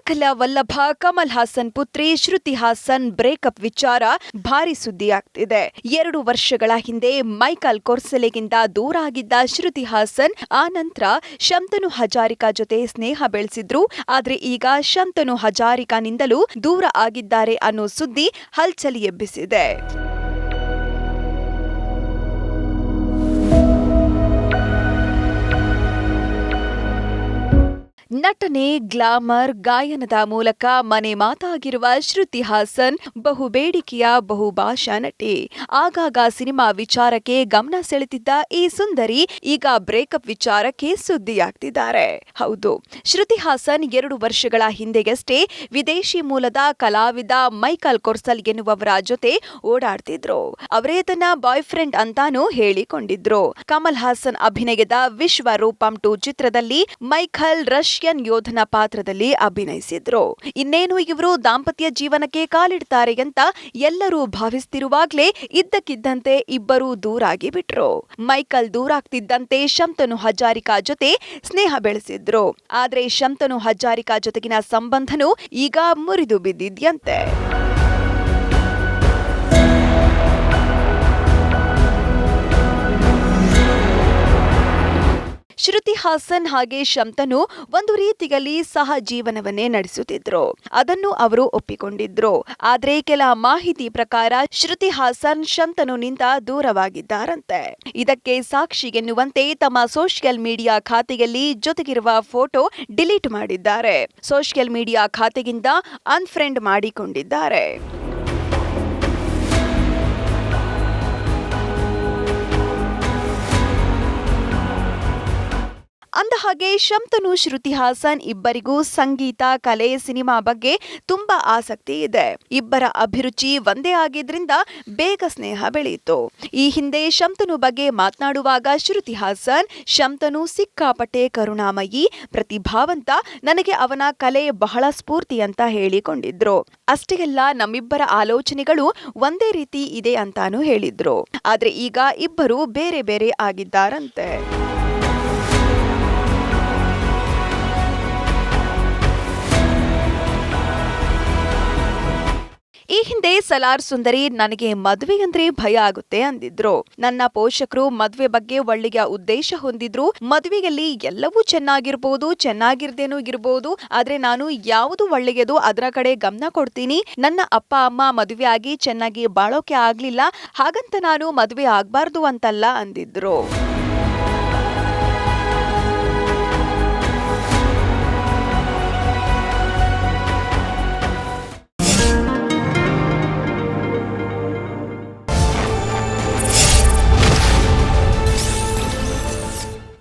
ಏಕಲ ವಲ್ಲಭ ಕಮಲ್ ಹಾಸನ್ ಪುತ್ರಿ ಶ್ರುತಿ ಹಾಸನ್ ಬ್ರೇಕಪ್ ವಿಚಾರ ಭಾರಿ ಸುದ್ದಿಯಾಗ್ತಿದೆ. 2 ವರ್ಷಗಳ ಹಿಂದೆ ಮೈಕಲ್ ಕೊರ್ಸಲೆಗಿಂತ ದೂರ ಆಗಿದ್ದ ಶ್ರುತಿ ಹಾಸನ್ ಆ ನಂತರ ಶಂತನು ಹಜಾರಿಕಾ ಜೊತೆ ಸ್ನೇಹ ಬೆಳೆಸಿದ್ರು. ಆದ್ರೆ ಈಗ ಶಂತನು ಹಜಾರಿಕಾನಿಂದಲೂ ದೂರ ಆಗಿದ್ದಾರೆ ಅನ್ನೋ ಸುದ್ದಿ ಹಲ್ಚಲ್ ಎಬ್ಬಿಸಿದೆ. ನಟನೆ, ಗ್ಲಾಮರ್, ಗಾಯನದ ಮೂಲಕ ಮನೆ ಮಾತಾಗಿರುವ ಶ್ರುತಿ ಹಾಸನ್ ಬಹುಬೇಡಿಕೆಯ ಬಹುಭಾಷಾ ನಟಿ. ಆಗಾಗ ಸಿನಿಮಾ ವಿಚಾರಕ್ಕೆ ಗಮನ ಸೆಳೆದಿದ್ದ ಈ ಸುಂದರಿ ಈಗ ಬ್ರೇಕಪ್ ವಿಚಾರಕ್ಕೆ ಸುದ್ದಿಯಾಗ್ತಿದ್ದಾರೆ. ಹೌದು, ಶ್ರುತಿ ಹಾಸನ್ 2 ವರ್ಷಗಳ ಹಿಂದೆಗಷ್ಟೇ ವಿದೇಶಿ ಮೂಲದ ಕಲಾವಿದ ಮೈಕಲ್ ಕೊರ್ಸಲ್ ಎನ್ನುವವರ ಜೊತೆ ಓಡಾಡ್ತಿದ್ರು. ಅವರೇ ತನ್ನ ಬಾಯ್ ಫ್ರೆಂಡ್ ಅಂತಾನೂ ಹೇಳಿಕೊಂಡಿದ್ರು. ಕಮಲ್ ಹಾಸನ್ ಅಭಿನಯದ ವಿಶ್ವರೂಪಂ 2 ಚಿತ್ರದಲ್ಲಿ ಮೈಕಲ್ ರಷ್ಯನ್ ಯೋಧನ ಪಾತ್ರದಲ್ಲಿ ಅಭಿನಯಿಸಿದ್ರು. ಇನ್ನೇನು ಇವರು ದಾಂಪತ್ಯ ಜೀವನಕ್ಕೆ ಕಾಲಿಡ್ತಾರೆ ಅಂತ ಎಲ್ಲರೂ ಭಾವಿಸ್ತಿರುವಾಗ್ಲೇ ಇದ್ದಕ್ಕಿದ್ದಂತೆ ಇಬ್ಬರು ದೂರಾಗಿ ಬಿಟ್ರು. ಮೈಕಲ್ ದೂರಾಗ್ತಿದ್ದಂತೆ ಶಂತನು ಹಜಾರಿಕಾ ಜೊತೆ ಸ್ನೇಹ ಬೆಳೆಸಿದ್ರು. ಆದ್ರೆ ಶಂತನು ಹಜಾರಿಕಾ ಜೊತೆಗಿನ ಸಂಬಂಧನೂ ಈಗ ಮುರಿದು ಬಿದ್ದಿದ್ಯಂತೆ. ಶ್ರುತಿ ಹಾಸನ್ ಹಾಗೆ ಶಂತನು ಒಂದು ರೀತಿಯಲ್ಲಿ ಸಹ ಜೀವನವನ್ನೇ ನಡೆಸುತ್ತಿದ್ರು. ಅದನ್ನು ಅವರು ಒಪ್ಪಿಕೊಂಡಿದ್ರು. ಆದ್ರೆ ಕೆಲ ಮಾಹಿತಿ ಪ್ರಕಾರ ಶ್ರುತಿ ಹಾಸನ್ ಶಂತನುನಿಂದ ದೂರವಾಗಿದ್ದಾರಂತೆ. ಇದಕ್ಕೆ ಸಾಕ್ಷಿ ಎನ್ನುವಂತೆ ತಮ್ಮ ಸೋಷಿಯಲ್ ಮೀಡಿಯಾ ಖಾತೆಯಲ್ಲಿ ಜೊತೆಗಿರುವ ಫೋಟೋ ಡಿಲೀಟ್ ಮಾಡಿದ್ದಾರೆ. ಸೋಷಿಯಲ್ ಮೀಡಿಯಾ ಖಾತೆಗಿಂತ ಅನ್ಫ್ರೆಂಡ್ ಮಾಡಿಕೊಂಡಿದ್ದಾರೆ. ಅಂದಹಾಗೆ ಶಂತನು ಶ್ರುತಿ ಹಾಸನ್ ಇಬ್ಬರಿಗೂ ಸಂಗೀತ, ಕಲೆ, ಸಿನಿಮಾ ಬಗ್ಗೆ ತುಂಬಾ ಆಸಕ್ತಿ ಇದೆ. ಇಬ್ಬರ ಅಭಿರುಚಿ ಒಂದೇ ಆಗಿದ್ರಿಂದ ಬೇಗ ಸ್ನೇಹ ಬೆಳೆಯಿತು. ಈ ಹಿಂದೆ ಶಂತನು ಬಗ್ಗೆ ಮಾತನಾಡುವಾಗ ಶ್ರುತಿ ಹಾಸನ್, ಶಂತನು ಸಿಕ್ಕಾಪಟ್ಟೆ ಕರುಣಾಮಯಿ, ಪ್ರತಿಭಾವಂತ, ನನಗೆ ಅವನ ಕಲೆ ಬಹಳ ಸ್ಫೂರ್ತಿ ಅಂತ ಹೇಳಿಕೊಂಡಿದ್ರು. ಅಷ್ಟೇ ಅಲ್ಲ, ನಮ್ಮಿಬ್ಬರ ಆಲೋಚನೆಗಳು ಒಂದೇ ರೀತಿ ಇದೆ ಅಂತಾನೂ ಹೇಳಿದ್ರು. ಆದ್ರೆ ಈಗ ಇಬ್ಬರು ಬೇರೆ ಬೇರೆ ಆಗಿದ್ದಾರಂತೆ. ಈ ಹಿಂದೆ ಸಲಾರ್ ಸುಂದರಿ ನನಗೆ ಮದುವೆ ಅಂದ್ರೆ ಭಯ ಆಗುತ್ತೆ ಅಂದಿದ್ರು. ನನ್ನ ಪೋಷಕರು ಮದುವೆ ಬಗ್ಗೆ ಒಳ್ಳೆಯ ಉದ್ದೇಶ ಹೊಂದಿದ್ರು. ಮದುವೆಯಲ್ಲಿ ಎಲ್ಲವೂ ಚೆನ್ನಾಗಿರ್ದೇನೂ ಇರಬಹುದು. ಆದ್ರೆ ನಾನು ಯಾವುದು ಒಳ್ಳೆಯದು ಅದರ ಕಡೆ ಗಮನ ಕೊಡ್ತೀನಿ. ನನ್ನ ಅಪ್ಪ ಅಮ್ಮ ಮದುವೆ ಆಗಿ ಚೆನ್ನಾಗಿ ಬಾಳೋಕೆ ಆಗ್ಲಿಲ್ಲ, ಹಾಗಂತ ನಾನು ಮದುವೆ ಆಗ್ಬಾರ್ದು ಅಂತಲ್ಲ ಅಂದಿದ್ರು.